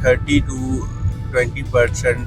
30 to 20%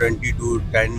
20 to 10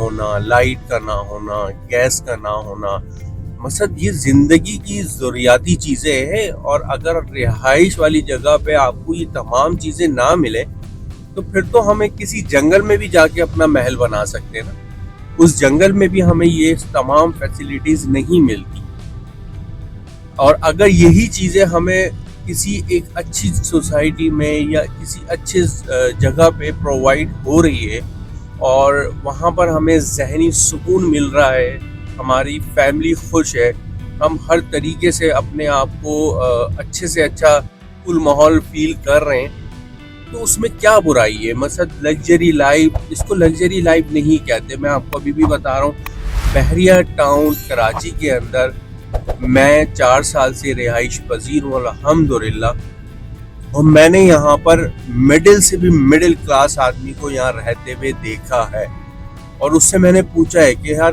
ہونا، light کا نہ ہونا، گیس کا نہ ہونا، مقصد یہ زندگی کی ضروریاتی چیزیں ہیں. اور اگر رہائش والی جگہ پہ آپ کو یہ تمام چیزیں نہ ملے تو پھر تو ہمیں کسی جنگل میں بھی جا کے اپنا محل بنا سکتے ہیں نا. اس جنگل میں بھی ہمیں یہ تمام فیسلٹیز نہیں ملتی. اور اگر یہی چیزیں ہمیں کسی ایک اچھی سوسائٹی میں یا کسی اچھے جگہ پہ پرووائڈ ہو رہی ہے اور وہاں پر ہمیں ذہنی سکون مل رہا ہے، ہماری فیملی خوش ہے، ہم ہر طریقے سے اپنے آپ کو اچھے سے اچھا کل ماحول فیل کر رہے ہیں، تو اس میں کیا برائی ہے؟ مثلا لگژری لائف، اس کو لگژری لائف نہیں کہتے. میں آپ کو ابھی بھی بتا رہا ہوں، بحریہ ٹاؤن کراچی کے اندر میں 4 سال سے رہائش پذیر ہوں الحمدللہ، اور میں نے یہاں پر مڈل سے بھی مڈل کلاس آدمی کو یہاں رہتے ہوئے دیکھا ہے. اور اس سے میں نے پوچھا ہے کہ یار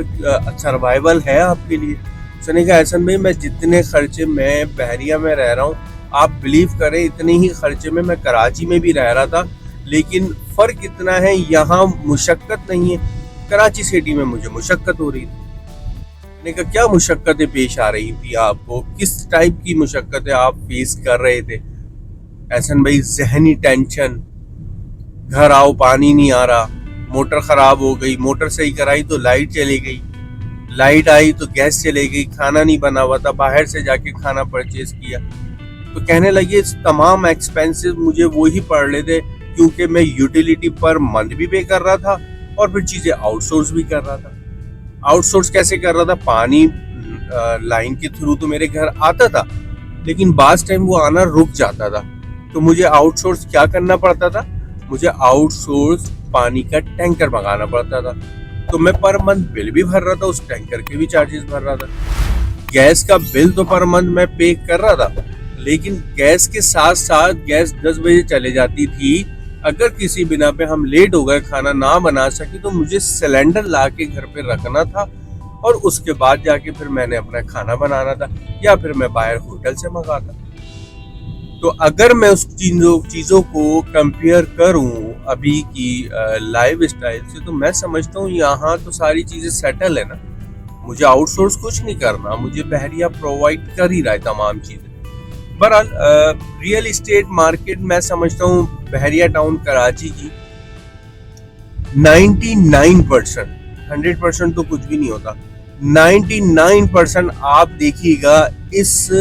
سروائیول ہے آپ کے لیے؟ اس نے کہا احسن بھائی، میں جتنے خرچے میں بحریہ میں رہ رہا ہوں، آپ بلیو کریں اتنے ہی خرچے میں کراچی میں بھی رہ رہا تھا، لیکن فرق اتنا ہے یہاں مشقت نہیں ہے. کراچی سٹی میں مجھے مشقت ہو رہی تھی. میں نے کہا کیا مشقتیں پیش آ رہی تھی آپ کو؟ کس ٹائپ کی مشقتیں آپ فیس کر رہے تھے؟ احسن بھائی ذہنی ٹینشن، گھر آؤ پانی نہیں آ رہا، موٹر خراب ہو گئی، موٹر صحیح کرائی تو لائٹ چلی گئی، لائٹ آئی تو گیس چلے گئی، کھانا نہیں بنا ہوا تھا، باہر سے جا کے کھانا پرچیز کیا. تو کہنے لگے تمام ایکسپینسز مجھے وہی پڑ رہے تھے، کیونکہ میں یوٹیلیٹی پر منتھ بھی پے کر رہا تھا اور پھر چیزیں آؤٹ سورس بھی کر رہا تھا. آؤٹ سورس کیسے کر رہا تھا؟ پانی لائن کے تھرو تو میرے گھر آتا تھا، لیکن بعض ٹائم وہ آنا رک جاتا تھا. تو مجھے آؤٹ سورس کیا کرنا پڑتا تھا؟ مجھے آؤٹ سورس پانی کا ٹینکر منگانا پڑتا تھا. تو میں پر منتھ بل بھی بھر رہا تھا، اس ٹینکر کے بھی چارجز بھر رہا تھا. گیس کا بل تو پر منتھ میں پے کر رہا تھا، لیکن گیس کے ساتھ ساتھ گیس 10 بجے چلے جاتی تھی. اگر کسی بنا پہ ہم لیٹ ہو گئے، کھانا نہ بنا سکے، تو مجھے سلنڈر لا کے گھر پہ رکھنا تھا اور اس کے بعد جا کے پھر میں نے اپنا کھانا بنانا تھا، یا پھر میں باہر ہوٹل سے منگاتا. تو اگر میں اس چیزوں کو کمپیئر کروں ابھی کی لائف اسٹائل سے، تو میں سمجھتا ہوں یہاں تو ساری چیزیں سیٹل ہے نا. مجھے آؤٹ سورس کچھ نہیں کرنا، مجھے بحریہ پرووائڈ کر ہی رہا ہے تمام چیزیں. بہرحال ریئل اسٹیٹ مارکیٹ میں سمجھتا ہوں بحریہ ٹاؤن کراچی کی 99%، 100% تو کچھ بھی نہیں ہوتا، 99% آپ دیکھیے گا اس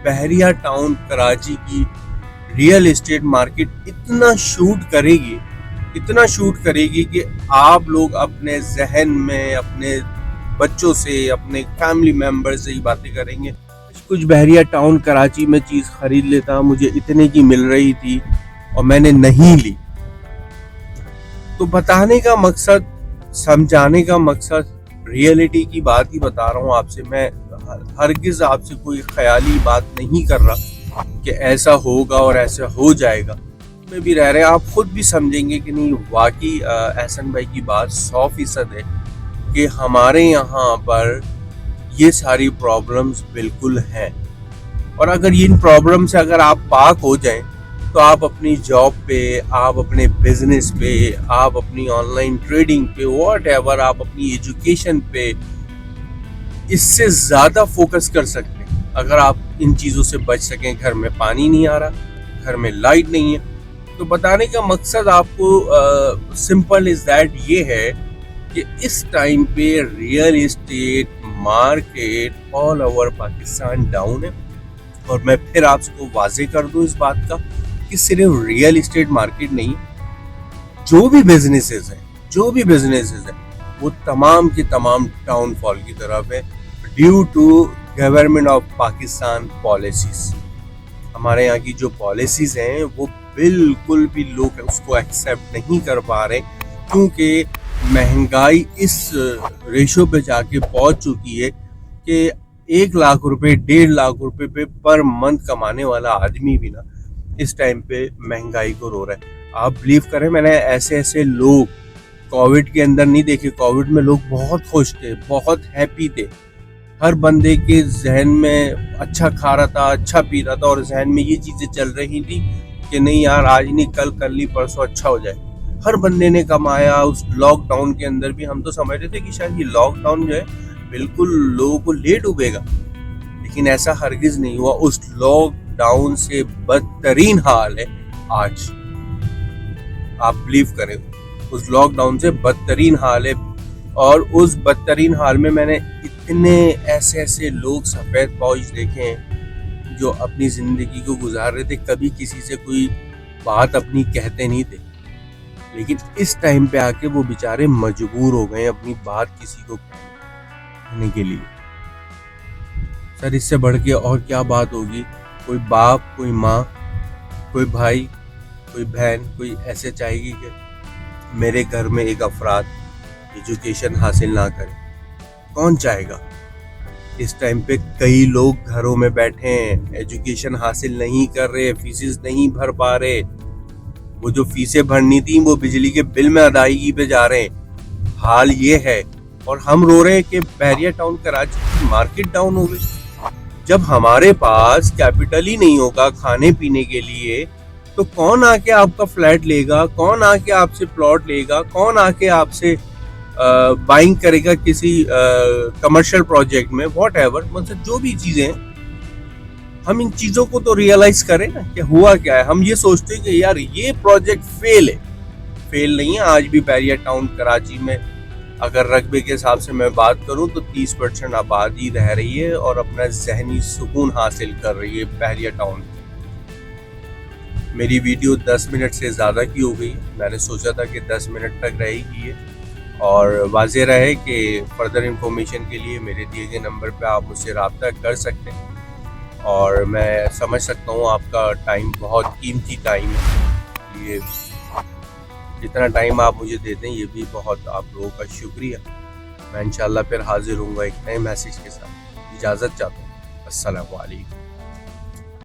بحریہ ٹاؤن کراچی کی ریئل اسٹیٹ مارکیٹ اتنا شوٹ کرے گی کہ آپ لوگ اپنے ذہن میں اپنے بچوں سے، اپنے فیملی ممبر سے ہی باتیں کریں گے. کچھ بحریہ ٹاؤن کراچی میں چیز خرید لیتا، مجھے اتنے کی مل رہی تھی اور میں نے نہیں لی. تو بتانے کا مقصد، سمجھانے کا مقصد، ریئلٹی کی بات ہی بتا رہا ہوں آپ سے. میں ہرگز آپ سے کوئی خیالی بات نہیں کر رہا کہ ایسا ہوگا اور ایسا ہو جائے گا. میں بھی رہ رہے ہیں، آپ خود بھی سمجھیں گے کہ نہیں، واقعی احسن بھائی کی بات 100% ہے کہ ہمارے یہاں پر یہ ساری پرابلمز بالکل ہیں. اور اگر ان پرابلم سے اگر آپ پاک ہو جائیں تو آپ اپنی جاب پہ، آپ اپنے بزنس پہ، آپ اپنی آن لائن ٹریڈنگ پہ، واٹ ایور، آپ اپنی ایجوکیشن پہ اس سے زیادہ فوکس کر سکتے ہیں اگر آپ ان چیزوں سے بچ سکیں. گھر میں پانی نہیں آ رہا، گھر میں لائٹ نہیں ہے. تو بتانے کا مقصد آپ کو سمپل از دیٹ یہ ہے کہ اس ٹائم پہ real estate market all over Pakistan down ہے. اور میں پھر آپ کو واضح کر دوں اس بات کا کہ صرف ریئل اسٹیٹ مارکیٹ نہیں، جو بھی بزنسز ہیں وہ تمام کی تمام ڈاؤن فال کی طرف ہے، due to government of Pakistan policies. ہمارے یہاں کی جو پالیسیز ہیں وہ بالکل بھی لوگ اس کو ایکسیپٹ نہیں کر پا رہے، کیونکہ مہنگائی اس ریشو پہ جا کے پہنچ چکی ہے کہ 1 لاکھ روپے 1.5 لاکھ روپے پہ پر منتھ کمانے والا آدمی بھی نا اس ٹائم پہ مہنگائی کو رو رہا ہے. آپ بلیو کریں، میں نے ایسے لوگ کووڈ کے اندر نہیں دیکھے. کووڈ میں لوگ بہت خوش تھے، بہت ہیپی تھے. ہر بندے کے ذہن میں اچھا کھا رہا تھا، اچھا پی رہا تھا، اور ذہن میں یہ چیزیں چل رہی تھی کہ نہیں یار آج نہیں کل نہیں پرسوں اچھا ہو جائے. ہر بندے نے کمایا. اس لاک ڈاؤن کے اندر بھی ہم تو سمجھ رہے تھے کہ شاید یہ لاک ڈاؤن جو ہے بالکل لوگوں کو لے ڈوبے گا, لیکن ایسا ہرگز نہیں ہوا. اس لاک ڈاؤن سے بدترین حال ہے آج, آپ بلیو کریں, اس لاک ڈاؤن سے بدترین حال ہے. اور اس بدترین حال میں میں نے اتنے ایسے لوگ سفید پوش دیکھے ہیں جو اپنی زندگی کو گزار رہے تھے, کبھی کسی سے کوئی بات اپنی کہتے نہیں تھے, لیکن اس ٹائم پہ آ کے وہ بیچارے مجبور ہو گئے اپنی بات کسی کو کہنے کے لیے. سر اس سے بڑھ کے اور کیا بات ہوگی؟ کوئی باپ, کوئی ماں, کوئی بھائی, کوئی بہن, کوئی ایسے چاہے گی کہ میرے گھر میں ایک افراد ایجوکیشن حاصل نہ کرے؟ کون چاہے گا؟ اس ٹائم پہ کئی لوگ گھروں میں بیٹھے ہیں, ایجوکیشن حاصل نہیں کر رہے, فیسز نہیں بھر پا رہے. وہ جو فیسیں بھرنی تھیں وہ بجلی کے بل میں ادائیگی پہ جا رہے ہیں. حال یہ ہے, اور ہم رو رہے ہیں کہ بحریہ ٹاؤن کراچی کی مارکیٹ ڈاؤن ہو گئی. جب ہمارے پاس کیپٹل ہی نہیں ہوگا کھانے پینے کے لیے تو کون آ کے آپ کا فلیٹ لے گا, کون آ کے آپ سے پلاٹ لے گا, کون آ کے آپ سے بائنگ کرے گا کسی کمرشل پروجیکٹ میں, واٹ ایور, مطلب جو بھی چیزیں ہیں. ہم ان چیزوں کو تو ریئلائز کریں نا کہ ہوا کیا ہے. ہم یہ سوچتے ہیں کہ یار یہ پروجیکٹ فیل ہے. فیل نہیں ہے. آج بھی بحریہ ٹاؤن کراچی میں اگر رقبے کے حساب سے میں بات کروں تو 30% آبادی رہ رہی ہے اور اپنا ذہنی سکون حاصل کر رہی ہے بحریہ ٹاؤن. میری ویڈیو 10 منٹ سے زیادہ کی ہو گئی. میں نے سوچا تھا کہ 10 منٹ تک رہے گی یہ, اور واضح رہے کہ فردر انفارمیشن کے لیے میرے دیے گئے نمبر پہ آپ مجھ سے رابطہ کر سکتے ہیں. اور میں سمجھ سکتا ہوں آپ کا ٹائم بہت قیمتی ٹائم ہے. یہ جتنا ٹائم آپ مجھے دیتے ہیں یہ بھی بہت آپ لوگوں کا شکریہ. میں انشاءاللہ پھر حاضر ہوں گا ایک نئے میسیج کے ساتھ. اجازت چاہتا ہوں. السلام علیکم.